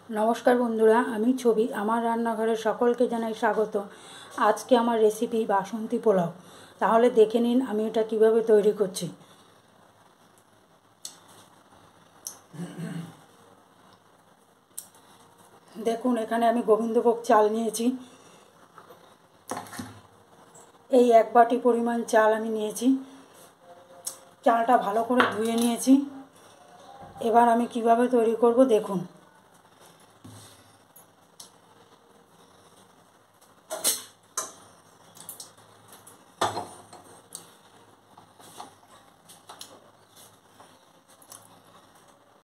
नमस्कार बंधुरा आमी छवि आमार रान्नाघरे सकलके जानाई स्वागत। आज के आमार रेसिपि बासंती पोलाव। ताहले देखे निन आमी एटा किभाबे तैरी करछि। देखुन एखाने आमी गोविंदभोग चाल नियेछि। এই এক বাটি পরিমাণ চাল আমি নিয়েছি। চালটা ভালো করে ধুয়ে নিয়েছি। এবার আমি কিভাবে তৈরি করব দেখুন।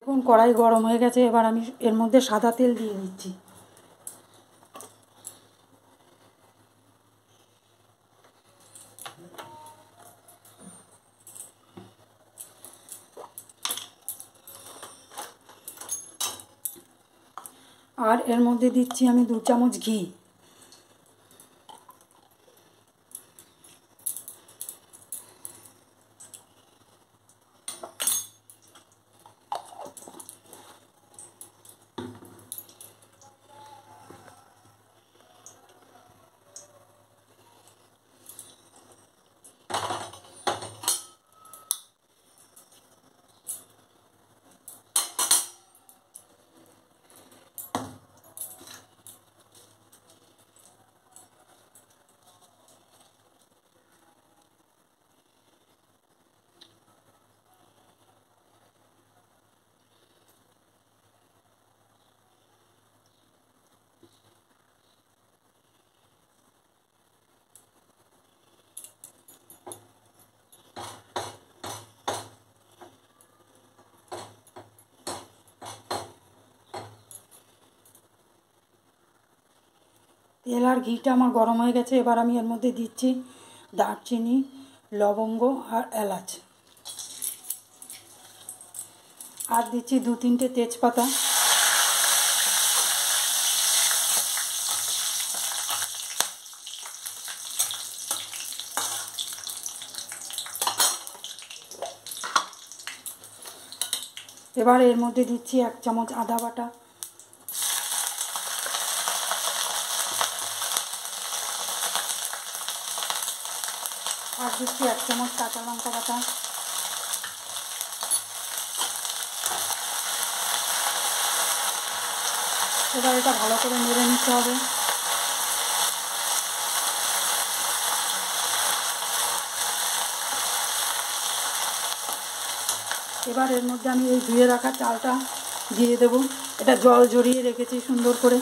দেখুন কড়াই গরম হয়ে গেছে। এবার আমি এর মধ্যে সাদা তেল দিয়ে দিচ্ছি। আর এর মধ্যে দিচ্ছি আমি 2 চামচ ঘি। তেল আর ঘিটা আমার গরম হয়ে গেছে। এবার আমি এর মধ্যে দিচ্ছি দারচিনি, লবঙ্গ আর এলাচ, আর দিচ্ছি 2-3টে তেজপাতা। এবার এর মধ্যে দিচ্ছি 1 চামচ আদা বাটা, আর দিচ্ছি 1 চামচ কাঁচা লঙ্কা বাটা। এবার এটা ভালো করে নেড়ে নিতে হবে। এবার এর মধ্যে আমি এই ধুয়ে রাখা চালটা দিয়ে দেব। এটা জল ঝরিয়ে রেখেছি সুন্দর করে।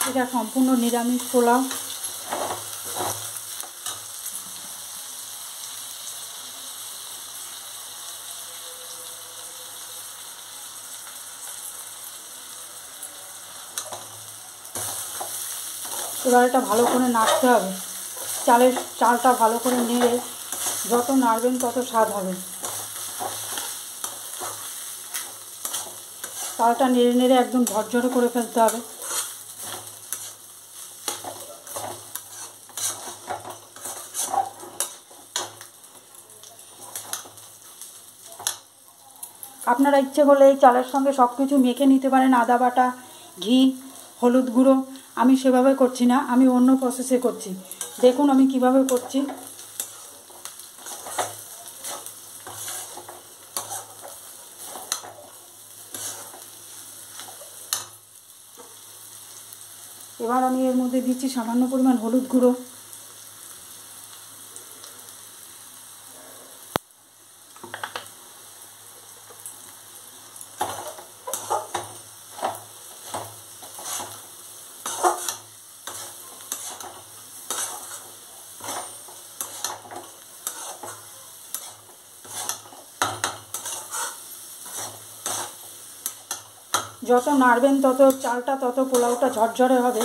এটা সম্পূর্ণ নিরামিষ পোলাও। এবার এটা ভালো করে নাড়তে হবে। চালটা ভালো করে নেড়ে যত নাড়বেন তত স্বাদ হবে। চালটা নেড়ে নেড়ে একদম ঝরঝরে করে ফেলতে হবে। আপনারা ইচ্ছে করলে এই চালের সঙ্গে সব কিছু মেখে নিতে পারেন, আদা বাটা, ঘি, হলুদ গুঁড়ো। আমি সেভাবে করছি না, আমি অন্য প্রসেসে করছি। দেখুন আমি কিভাবে করছি। এবার আমি এর মধ্যে দিচ্ছি সামান্য পরিমাণ হলুদ গুঁড়ো, যত নাড়বেন তত চালটা তত পোলাওটা ঝরঝরে হবে।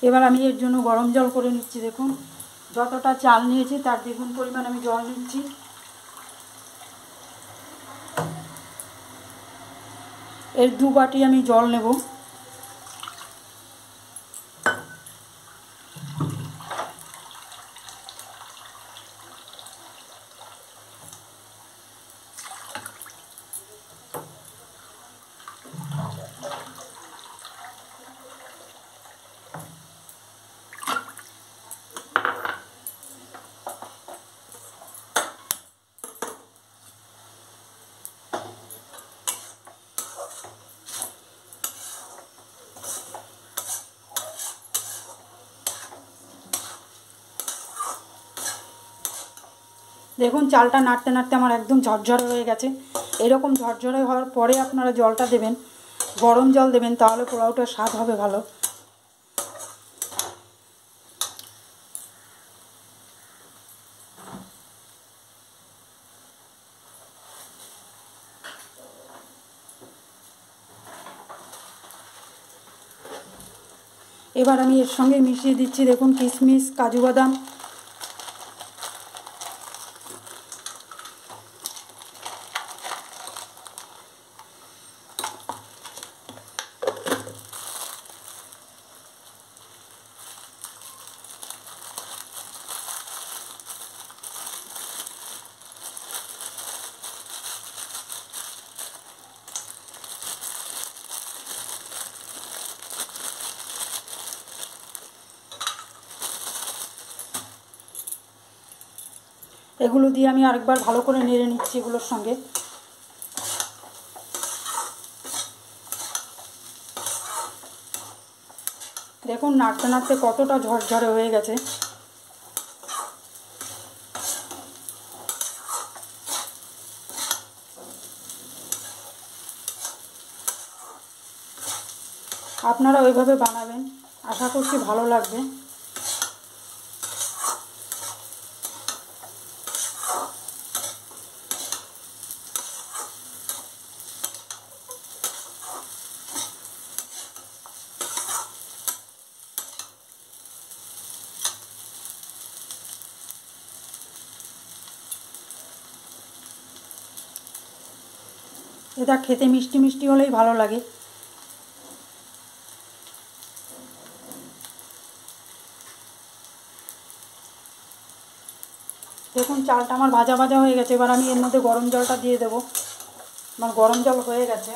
এবার আমি এর জন্য গরম জল করে নিচ্ছি। দেখুন যতটা চাল নিয়েছি তার দ্বিগুণ পরিমাণ আমি জল নিচ্ছি। এর 2 বাটি আমি জল নেব। দেখুন চালটা নাড়তে নাড়তে আমার একদম ঝরঝরে হয়ে গেছে। এরকম ঝরঝরে হওয়ার পরে আপনারা জলটা দেবেন, গরম জল দেবেন, তাহলে পোলাওটার স্বাদ হবে ভালো। এবার আমি এর সঙ্গে মিশিয়ে দিচ্ছি দেখুন কিশমিশ, কাজু বাদাম। এগুলো দিয়ে আমি আরেকবার ভালো করে নেড়ে নিচ্ছি এগুলোর সঙ্গে। দেখুন নাড়তে নাড়তে কতটা ঝরঝরে হয়ে গেছে। আপনারা ওইভাবে বানাবেন, আশা করছি ভালো লাগবে। এটা খেতে মিষ্টি মিষ্টি হলেই ভালো লাগে। দেখুন চালটা আমার ভাজা ভাজা হয়ে গেছে। এবার আমি এর মধ্যে গরম জলটা দিয়ে দেবো। আমার গরম জল হয়ে গেছে।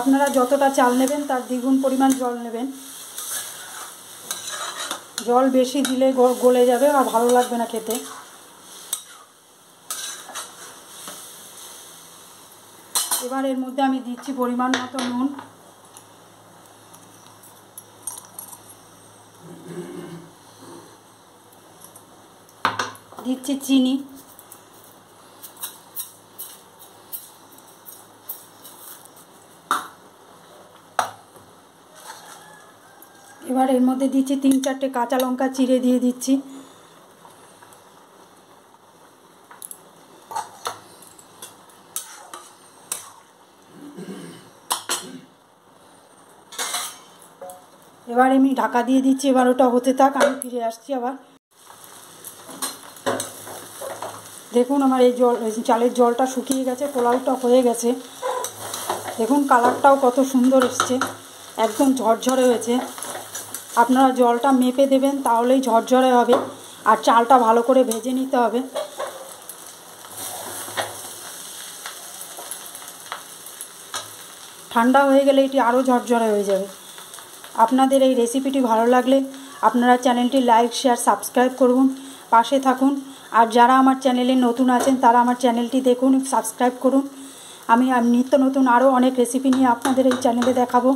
আপনারা যতটা চাল নেবেন তার দ্বিগুণ পরিমাণ জল নেবেন। জল বেশি দিলে গলে যাবে আর ভালো লাগবে না খেতে। এবার এর মধ্যে আমি দিচ্ছি পরিমাণ মতো নুন, দিচ্ছি চিনি, এবার এর মধ্যে দিচ্ছি 3-4টে কাঁচা লঙ্কা চিড়ে দিয়ে দিচ্ছি। এবার আমি ঢাকা দিয়ে দিচ্ছি। এবার ওটা হতে থাক, আমি ফিরে আসছি আবার। দেখুন আমার এই চালের জলটা শুকিয়ে গেছে, পোলাওটা হয়ে গেছে। দেখুন কালারটাও কত সুন্দর এসছে, একদম ঝরঝরে হয়েছে। আপনারা জলটা মেপে দেবেন, তাহলেই ঝরঝরে হবে। আর চালটা ভালো করে ভেজে নিতে হবে। ঠান্ডা হয়ে গেলে এটি আরও ঝরঝরে হয়ে যাবে। আপনাদের এই রেসিপিটি ভালো লাগলে আপনারা চ্যানেলটি লাইক, শেয়ার, সাবস্ক্রাইব করুন, পাশে থাকুন। আর যারা আমার চ্যানেলে নতুন আছেন তারা আমার চ্যানেলটি দেখুন, সাবস্ক্রাইব করুন। আমি নিত্য নতুন আরও অনেক রেসিপি নিয়ে আপনাদের এই চ্যানেলে দেখাবো।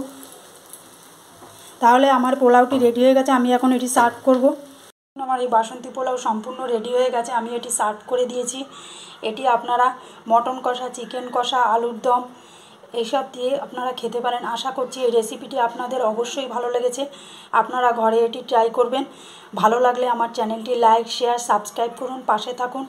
তাহলে আমার পোলাওটি রেডি হয়ে গেছে, আমি এখন এটি সার্ভ করব। আমার এই বাসন্তী পোলাও সম্পূর্ণ রেডি হয়ে গেছে, আমি এটি সার্ভ করে দিয়েছি। এটি আপনারা মটন কষা, চিকেন কষা, আলুর দম এইসব দিয়ে আপনারা খেতে পারেন। আশা করছি এই রেসিপিটি আপনাদের অবশ্যই ভালো লেগেছে, আপনারা ঘরে এটি ট্রাই করবেন। ভালো লাগলে আমার চ্যানেলটি লাইক, শেয়ার, সাবস্ক্রাইব করুন, পাশে থাকুন।